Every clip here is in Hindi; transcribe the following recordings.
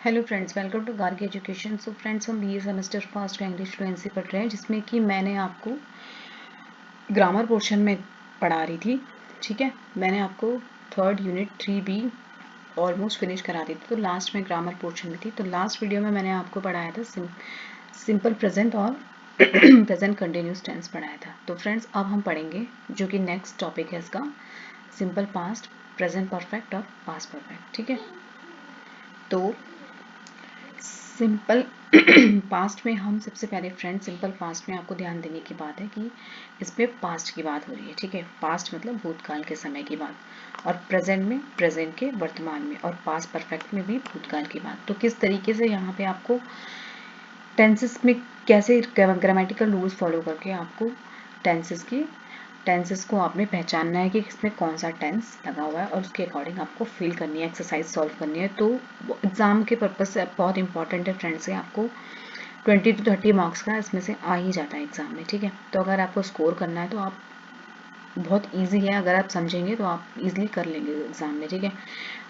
Hello friends, welcome to Gargi education. So friends, हम बीए सेमेस्टर फर्स्ट का इंग्लिश फ्लुएंसी पढ़ रहे हैं, जिसमें कि मैंने आपको ग्रामर पोर्शन में पढ़ा रही थी। ठीक है, मैंने आपको third unit 3B almost finish करा दी थी, तो लास्ट में ग्रामर पोर्शन में थी। तो लास्ट वीडियो में मैंने आपको पढ़ाया था सिंपल प्रेजेंट और प्रेजेंट कंटिन्यूस टेंस पढ़ाया था। तो फ्रेंड्स, अब हम पढ़ेंगे जो कि नेक्स्ट टॉपिक है इसका, सिंपल पास्ट, प्रेजेंट परफेक्ट और पास्ट परफेक्ट। ठीक है, तो सिंपल पास्ट में हम सबसे पहले फ्रेंड, सिंपल पास्ट में आपको ध्यान देने की बात है कि इसमें पास्ट की बात हो रही है। ठीक है, पास्ट मतलब भूतकाल के समय की बात, और प्रेजेंट में प्रेजेंट के वर्तमान में, और पास्ट परफेक्ट में भी भूतकाल की बात। तो किस तरीके से यहाँ पे आपको टेंसेस में कैसे ग्रामेटिकल रूल्स फॉलो करके आपको टेंसेस को आपने पहचानना है कि इसमें कौन सा टेंस लगा हुआ है, और उसके अकॉर्डिंग आपको फिल करनी है, एक्सरसाइज सॉल्व करनी है। तो एग्जाम के पर्पज से बहुत इंपॉर्टेंट है फ्रेंड्स, से आपको 20 to 30 मार्क्स का इसमें से आ ही जाता है एग्जाम में। ठीक है, तो अगर आपको स्कोर करना है तो आप बहुत ईजी है, अगर आप समझेंगे तो आप इजीली कर लेंगे एग्जाम में। ठीक है,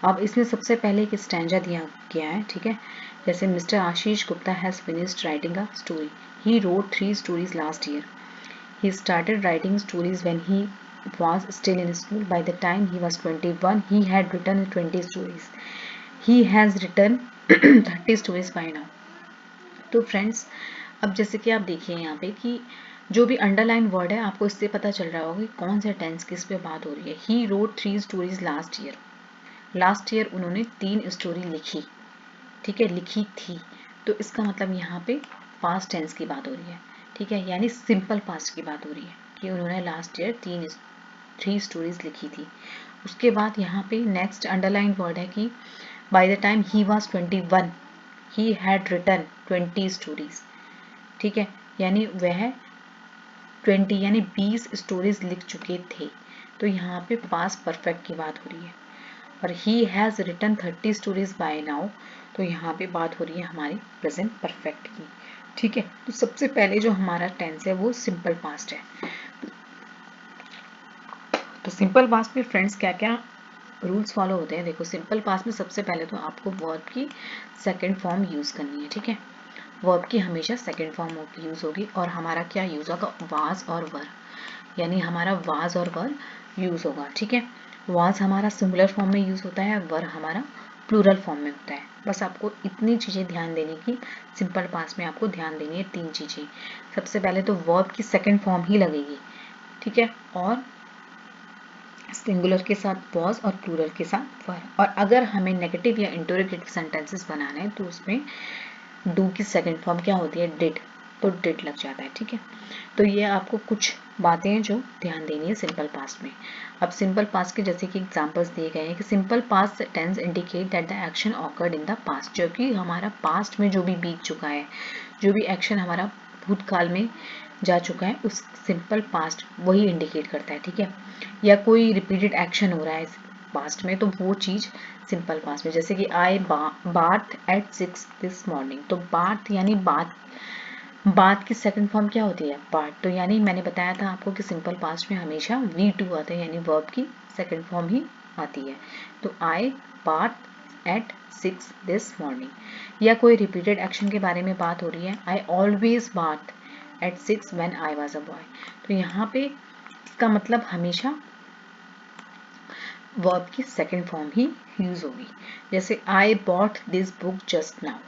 अब इसमें सबसे पहले एक स्टैंजा दिया गया है। ठीक है, जैसे mister Ashish Gupta has finished writing a story, he wrote 3 stories last year, he started writing stories when he was still in school. By the time he was 21, he had written 20 stories. He has written 30 stories by now. तो फ्रेंड्स, अब जैसे कि आप देखिए यहाँ पे कि जो भी अंडरलाइन वर्ड है, आपको इससे पता चल रहा होगा कि कौन से टेंस किस पे बात हो रही है। He wrote 3 stories last year, last year उन्होंने 3 स्टोरी लिखी। ठीक है, लिखी थी, तो इसका मतलब यहाँ पे पास्ट टेंस की बात हो रही है। ठीक है, यानी सिंपल पास्ट की बात हो रही है कि उन्होंने लास्ट ईयर 3 स्टोरीज लिखी थी। उसके बाद यहाँ पे नेक्स्ट अंडरलाइन वर्ड है कि by the time he was 21 he had written 20 stories. ठीक है, यानी वह 20 यानी 20 स्टोरीज लिख चुके थे। तो यहाँ पे पास्ट परफेक्ट की बात हो रही है। और he has written 30 stories by now, तो यहाँ पे बात हो रही है हमारी प्रेजेंट परफेक्ट की। ठीक है, तो सबसे पहले जो हमारा टेंस है वो सिंपल पास्ट है। तो सिंपल पास्ट में फ्रेंड्स क्या क्या रूल्स फॉलो होते हैं, देखो सिंपल पास्ट में सबसे पहले तो आपको वर्ब की सेकंड फॉर्म यूज करनी है। ठीक है, वर्ब की हमेशा सेकंड फॉर्म यूज होगी, और हमारा क्या यूज होगा, वाज और वर, यानी हमारा वाज और वर यूज होगा। ठीक है, वाज हमारा सिंगुलर फॉर्म में यूज होता है, वर हमारा प्लूरल फॉर्म में होता है। बस आपको इतनी चीजें ध्यान देने की, सिंपल पास्ट में आपको ध्यान देनी है 3 चीजें। सबसे पहले तो वर्ब की सेकंड फॉर्म ही लगेगी। ठीक है, और सिंगुलर के साथ वॉज और प्लूरल के साथ वर। और अगर हमें नेगेटिव या इंटरोगेटिव सेंटेंसेस बनाना है तो उसमें डू की सेकंड फॉर्म क्या होती है, डिड, तो डिड लग जाता है। ठीक है, तो ये आपको कुछ बातें हैं जो ध्यान देनी है सिंपल पास्ट में। अब सिंपल पास्ट के जैसे कि एग्जांपल्स दिए गए हैं कि simple past tense indicate that the action occurred in the past, जो कि हमारा पास्ट में जो भी बीत चुका है, जो भी एक्शन हमारा भूतकाल में जा चुका है, उस सिंपल पास्ट वही इंडिकेट करता है। ठीक है, या कोई रिपीटेड एक्शन हो रहा है पास्ट में, तो वो चीज सिंपल पास्ट में, जैसे कि आई बाथ एट 6 दिस मॉर्निंग, तो बाथ यानी बात की सेकंड फॉर्म क्या होती है, बात। तो यानी मैंने बताया था आपको कि सिंपल पास्ट में हमेशा V2 आते हैं, यानी वर्ब की सेकंड फॉर्म ही आती है। तो आई बाथ एट 6 दिस मॉर्निंग। या कोई रिपीटेड एक्शन के बारे में बात हो रही है, I always bath eight 6 when I was a boy, तो यहाँ पे इसका मतलब हमेशा वर्ब की सेकंड फॉर्म ही यूज होगी। जैसे I bought this book just now,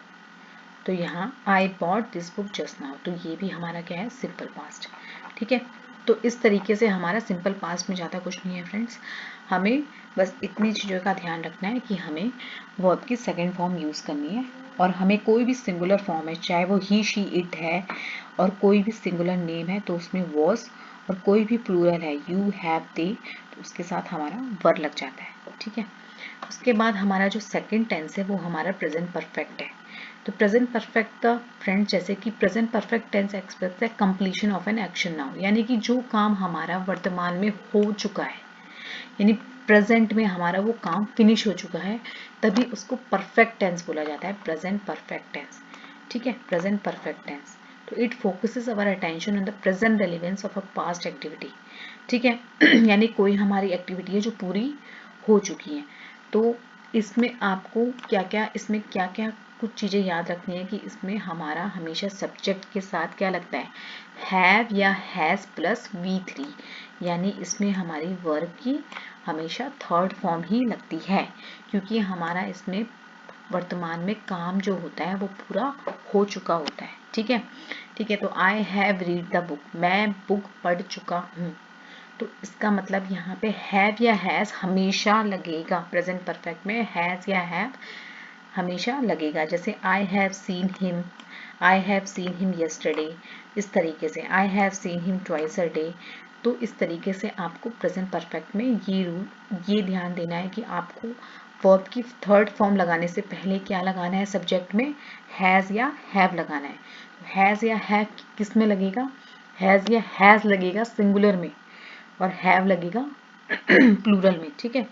तो यहाँ I bought this book just now, तो ये भी हमारा क्या है, सिंपल पास्ट। ठीक है, तो इस तरीके से हमारा सिंपल पास्ट में ज़्यादा कुछ नहीं है फ्रेंड्स। हमें बस इतनी चीज़ों का ध्यान रखना है कि हमें वर्ब की सेकंड फॉर्म यूज़ करनी है, और हमें कोई भी सिंगुलर फॉर्म है, चाहे वो ही शी इट है, और कोई भी सिंगुलर नेम है तो उसमें वॉज, और कोई भी प्लूरल है यू हैव दे, तो उसके साथ हमारा वर लग जाता है। ठीक है, उसके बाद हमारा जो सेकंड टेंस है वो हमारा प्रेजेंट परफेक्ट है। तो प्रेजेंट परफेक्ट का फ्रेंड्स, जैसे कि प्रेजेंट परफेक्ट टेंस एक्सप्रेस है completion of an action now, यानी कि जो काम हमारा वर्तमान में हो चुका है, यानी प्रेजेंट में हमारा वो काम फिनिश हो चुका है, तभी उसको परफेक्ट टेंस बोला जाता है, प्रेजेंट परफेक्ट टेंस। ठीक है, प्रेजेंट परफेक्ट टेंस, तो it focuses our attention on the present relevance of a past activity. ठीक है, यानी कोई हमारी एक्टिविटी है जो पूरी हो चुकी है, तो इसमें आपको क्या क्या कुछ चीज़ें याद रखनी है कि इसमें हमारा हमेशा सब्जेक्ट के साथ क्या लगता है, हैव या हैज़ प्लस V3, यानी इसमें हमारी वर्ब की हमेशा थर्ड फॉर्म ही लगती है, क्योंकि हमारा इसमें वर्तमान में काम जो होता है वो पूरा हो चुका होता है। ठीक है, ठीक है। तो I have read the book, मैं बुक पढ़ चुका हूँ। तो इसका मतलब यहाँ पे हैव या हैज़ हमेशा लगेगा, प्रेजेंट परफेक्ट में हैज़ या हैव हमेशा लगेगा। जैसे I have seen him yesterday, इस तरीके से I have seen him twice a day. तो इस तरीके से आपको प्रेजेंट परफेक्ट में ये ध्यान देना है कि आपको वर्ब की थर्ड फॉर्म लगाने से पहले क्या लगाना है, सब्जेक्ट में हैज़ या हैव लगाना है। हैज़ या हैव किस में लगेगा, हैज़ या हैज़ लगेगा सिंगुलर में, और हैव लगेगा प्लूरल में। ठीक है।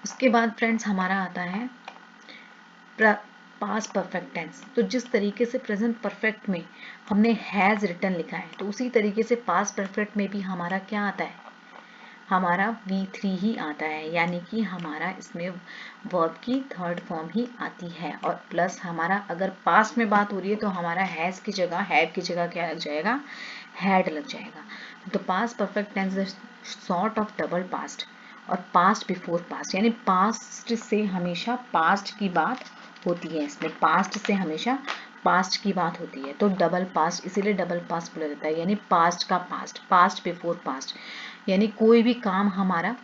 उसके बाद फ्रेंड्स हमारा आता है पास्ट परफेक्ट टेंस। तो जिस तरीके से प्रेजेंट परफेक्ट में हमने हैज़ रिटन लिखा है, तो उसी तरीके से पास्ट परफेक्ट में भी हमारा क्या आता है, हमारा V3 ही आता है, यानी कि हमारा इसमें वर्ब की थर्ड फॉर्म ही आती है। और प्लस हमारा अगर पास्ट में बात हो रही है तो हमारा हैज़ की जगह, हैव की जगह क्या लग जाएगा, हैड लग जाएगा। तो past perfect tense is sort of double past और पास्ट बिफोर पास्ट, यानी पास्ट से हमेशा पास्ट की बात होती है। इसमें पास्ट से हमेशा पास्ट की बात होती है, तो डबल पास्ट, इसीलिए डबल पास्ट बोला जाता है, यानी पास्ट का पास्ट, पास्ट बिफोर पास्ट। यानी कोई भी काम हमारा,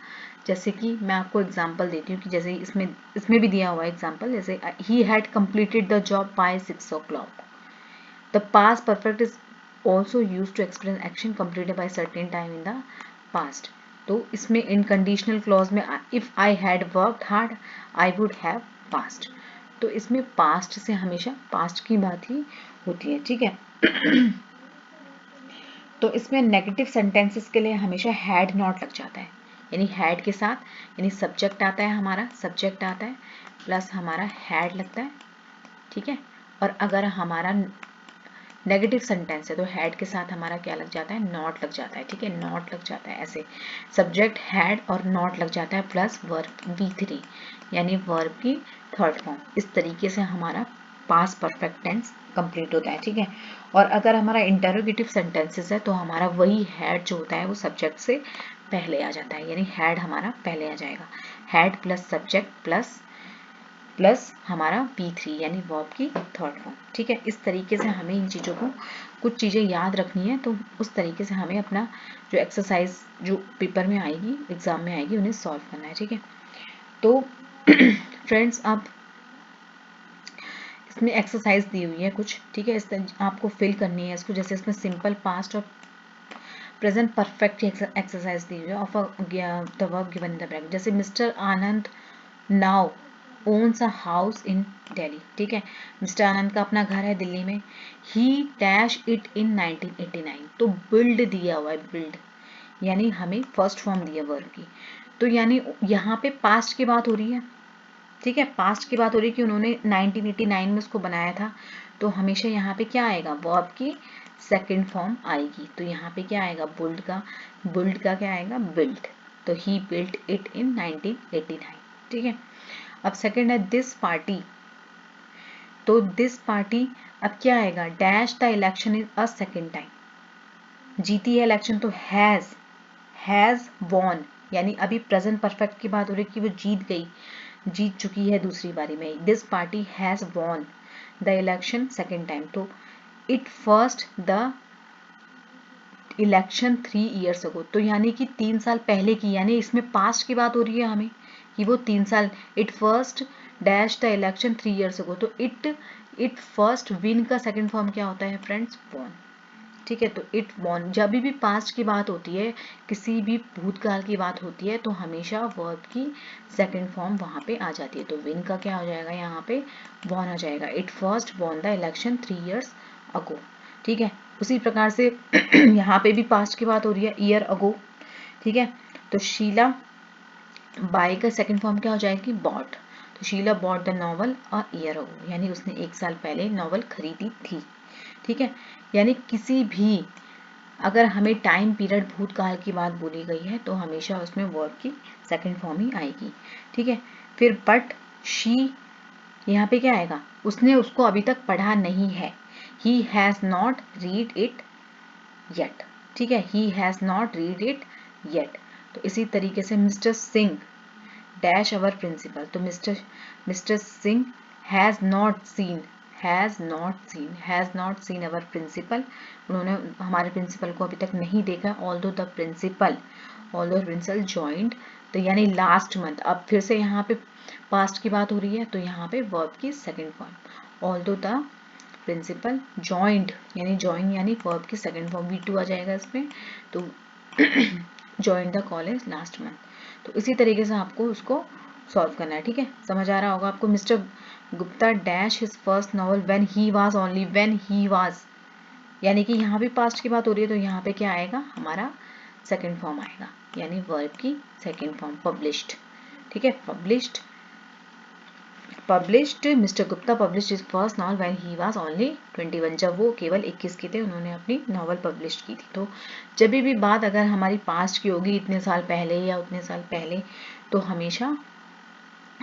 जैसे कि मैं आपको एग्जांपल देती हूँ कि जैसे इसमें भी दिया हुआ है एग्जांपल, जैसे ही had completed the job by 6 o'clock। The past perfect is also use to express action completed by certain time in the past. तो इसमें इन कंडीशनल क्लॉज में if I had worked hard I would have passed. तो इसमें पास्ट से हमेशा पास्ट की बात ही होती है। ठीक है। तो इसमें नेगेटिव सेंटेंसेस के लिए हमेशा हैड नॉट लग जाता है, यानी हैड के साथ, यानी सब्जेक्ट आता है, हमारा सब्जेक्ट आता है प्लस हमारा हैड लगता है। ठीक है। और अगर हमारा नेगेटिव सेंटेंस है तो हैड के साथ हमारा क्या लग जाता है, नॉट लग जाता है। ठीक है, नॉट लग जाता है। ऐसे सब्जेक्ट हैड और नॉट लग जाता है प्लस वर्ब V3, यानी वर्ब की थर्ड फॉर्म। इस तरीके से हमारा पास्ट परफेक्ट टेंस कंप्लीट होता है। ठीक है। और अगर हमारा इंटरोगेटिव सेंटेंसेस है तो हमारा वही हैड जो होता है वो सब्जेक्ट से पहले आ जाता है, यानी हैड हमारा पहले आ जाएगा। हैड प्लस सब्जेक्ट प्लस हमारा V3, यानी वर्ब की थर्ड फॉर्म। ठीक है। इस तरीके से हमें इन चीज़ों को, कुछ चीज़ें याद रखनी है, तो उस तरीके से हमें अपना जो एक्सरसाइज जो पेपर में आएगी, एग्जाम में आएगी, उन्हें सॉल्व करना है। ठीक है। तो फ्रेंड्स अब इसमें एक्सरसाइज दी हुई है कुछ। ठीक है, इस आपको फिल करनी है इसको। जैसे इसमें सिंपल पास्ट और प्रेजेंट परफेक्ट एक्सरसाइज दी हुई है of the verb given in the bracket. जैसे Mr Anand now owns a house in Delhi. ठीक है, मिस्टर आनंद का अपना घर है दिल्ली में। ही डैश इट इन 1989। तो बिल्ड दिया हुआ है, बिल्ड, यानी हमें फर्स्ट फॉर्म दिया वर्ब की। तो यानी यहाँ पे पास्ट की बात हो रही है। ठीक है, पास्ट की बात हो रही है कि उन्होंने 1989 में उसको बनाया था। तो हमेशा यहाँ पे क्या आएगा, वर्ब की सेकंड फॉर्म आएगी। तो यहाँ पे क्या आएगा, बुल्ड का क्या आएगा, बिल्ड। तो ही बिल्ट इट इन 1989। ठीक है। अब सेकंड है दिस पार्टी। तो दिस पार्टी अब क्या आएगा, dash the election is a second time. जीती है इलेक्शन तो हैज वॉन, यानी अभी प्रेजेंट परफेक्ट की बात हो रही है कि वो जीत चुकी है दूसरी बारी में। This party has won the election second time. तो it first the election 3 years ago. तो यानी कि 3 साल पहले की, यानी इसमें पास्ट की बात हो रही है हमें कि वो 3 साल, it first dash the election 3 years ago. तो इट फर्स्ट विन का सेकेंड फॉर्म क्या होता है फ्रेंड्स, वॉन। ठीक है। तो इट वॉन, जब भी पास्ट की बात होती है, किसी भी भूतकाल की बात होती है, तो हमेशा वर्ब की सेकंड फॉर्म वहां पे आ जाती है। तो विन का क्या हो जाएगा, यहाँ पे वॉन आ जाएगा। It first von the election 3 years अगो। ठीक है। उसी प्रकार से यहाँ पे भी पास्ट की बात हो रही है, ईयर अगो। ठीक है। तो शीला बाय का सेकंड फॉर्म क्या हो जाएगी, बॉट। तो Sheela bought the novel a year ago, यानी उसने 1 साल पहले नॉवल खरीदी थी। ठीक है। यानी किसी भी, अगर हमें टाइम पीरियड भूतकाल की बात बोली गई है तो हमेशा उसमें वर्ब की सेकंड फॉर्म ही आएगी। ठीक है। फिर बट शी यहाँ पे क्या आएगा, उसने उसको अभी तक पढ़ा नहीं है, he has not read it yet, ठीक है, he has not read it yet. तो इसी तरीके से Mr Singh dash our principal, तो Mr Singh has not seen, has not seen our principal, उन्होंने हमारे प्रिंसिपल को अभी तक नहीं देखा। ऑल्दो द प्रिंसिपल ज्वाइंड, तो यानी लास्ट मंथ, अब फिर से यहाँ पे पास्ट की बात हो रही है, तो यहाँ पे वर्ब की second form, although the principal joined, यानी ज्वाइन यानी वर्ब की सेकेंड फॉर्म V2 आ जाएगा इसमें, तो join the college last month. तो इसी तरीके से आपको उसको सॉल्व करना है, ठीक है, समझ आ रहा होगा आपको। Mister Gupta dash his first novel when he was, only when he was, यानी कि यहाँ भी पास्ट की बात हो रही है, तो यहाँ पे क्या आएगा, हमारा सेकेंड फॉर्म आएगा, यानी वर्ब की सेकेंड फॉर्म पब्लिश्ड, ठीक है, published mister Gupta published his first novel when he was only 21, जब वो केवल 21 के थे, उन्होंने अपनी नॉवल पब्लिश की थी। तो जब भी बात अगर हमारी पास्ट की होगी, इतने साल पहले या उतने साल पहले, तो हमेशा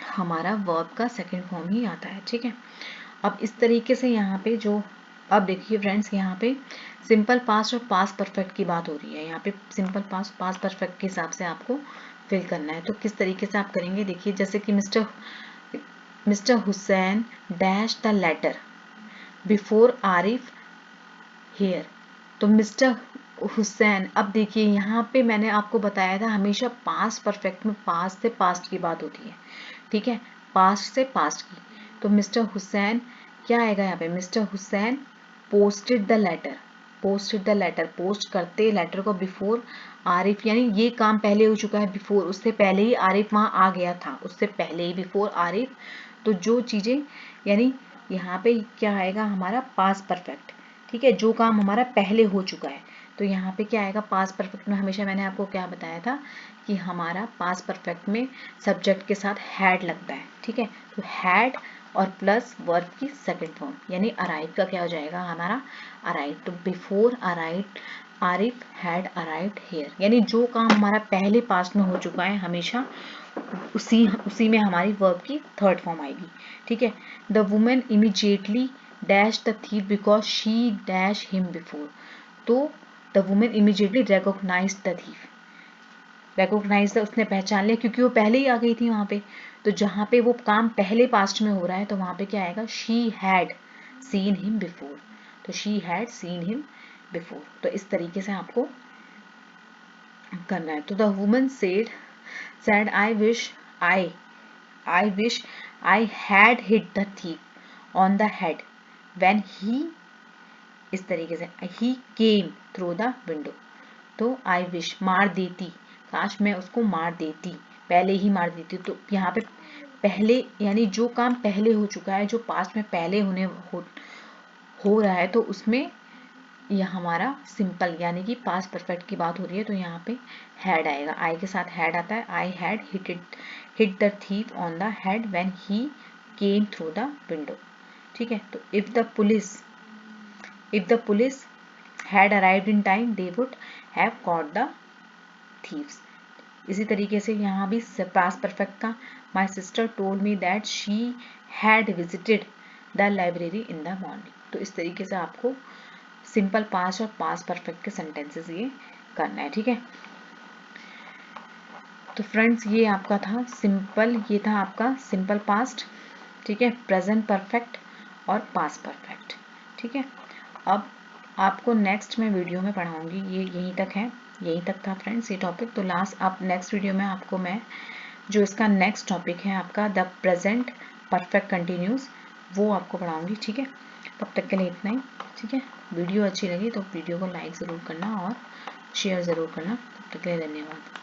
हमारा वर्ब का सेकेंड फॉर्म ही आता है, ठीक है। अब इस तरीके से यहाँ पे जो, अब देखिए फ्रेंड्स, यहाँ पे सिंपल पास्ट और पास्ट परफेक्ट की बात हो रही है, यहाँ पे सिंपल पास्ट पास्ट परफेक्ट के हिसाब से आपको फिल करना है। तो किस तरीके से आप करेंगे, देखिए, जैसे कि mister Hussain dash the letter before Arif here, तो मिस्टर हुसैन, अब देखिए यहाँ पे मैंने आपको बताया था हमेशा पास्ट परफेक्ट में पास्ट से पास्ट की बात होती है, ठीक है, पास्ट से पास्ट की। तो मिस्टर हुसैन क्या आएगा यहाँ पे, mister Hussain posted the letter, post करते लेटर को बिफोर आरिफ, यानी ये काम पहले हो चुका है, बिफोर उससे पहले ही आरिफ वहाँ आ गया था, उससे पहले ही बिफोर आरिफ, तो जो चीज़ें, यानी यहाँ पे क्या आएगा हमारा पास्ट परफेक्ट, ठीक है, जो काम हमारा पहले हो चुका है। तो यहाँ पे क्या आएगा पास्ट परफेक्ट में, हमेशा मैंने आपको क्या बताया था कि हमारा पास्ट परफेक्ट में सब्जेक्ट के साथ हैड लगता है, ठीक है, तो हैड और प्लस वर्ब की सेकेंड फॉर्म, यानी अराइव का क्या हो जाएगा हमारा अराइव, तो before Arif had arrived here, यानी जो काम हमारा पहले पास्ट में हो चुका है हमेशा उसी में हमारी वर्ब की थर्ड फॉर्म आएगी, ठीक है। The women immediately dash the thief because she dash him before, तो the women immediately recognise the thief, recognise उसने पहचान लिया क्योंकि वो पहले ही आ गई थी वहां पे, तो जहां पे वो काम पहले पास्ट में हो रहा है, तो वहां पे क्या आएगा, she had seen him before, तो she had seen him before. तो इस तरीके से आपको करना है। तो the woman said I wish I had hit the thief on the head when he, इस तरीके से he came through the window, तो आई विश मार देती, काश मैं उसको मार देती, पहले ही मार देती, तो यहाँ पे पहले यानी जो काम पहले हो चुका है, जो पास्ट में पहले हो रहा है, तो उसमें यह हमारा सिंपल यानी कि पास्ट परफेक्ट की बात हो रही है, तो यहाँ पे हैड आएगा, आई के साथ हैड आता है, आई had hit the thief on the head when he came through the window, ठीक है। तो if the police had arrived in time they would have caught the thieves, इसी तरीके से यहाँ भी पास्ट परफेक्ट का my sister told me that she had visited the library in the morning, तो इस तरीके से आपको सिंपल पास्ट और पास्ट परफेक्ट के सेंटेंसेस ये करना है, ठीक है। तो फ्रेंड्स ये आपका था सिंपल, ये था आपका सिंपल पास्ट, ठीक है, प्रेजेंट परफेक्ट और पास्ट परफेक्ट, ठीक है। अब आपको नेक्स्ट में वीडियो में पढ़ाऊंगी, ये यहीं तक था फ्रेंड्स ये टॉपिक। तो अब नेक्स्ट वीडियो में आपको मैं जो इसका नेक्स्ट टॉपिक है आपका द प्रेजेंट परफेक्ट कंटिन्यूस, वो आपको पढ़ाऊंगी, ठीक है। तब तक के लिए इतना ही, ठीक है। वीडियो अच्छी लगी तो वीडियो को लाइक ज़रूर करना और शेयर ज़रूर करना। तब तक के लिए धन्यवाद।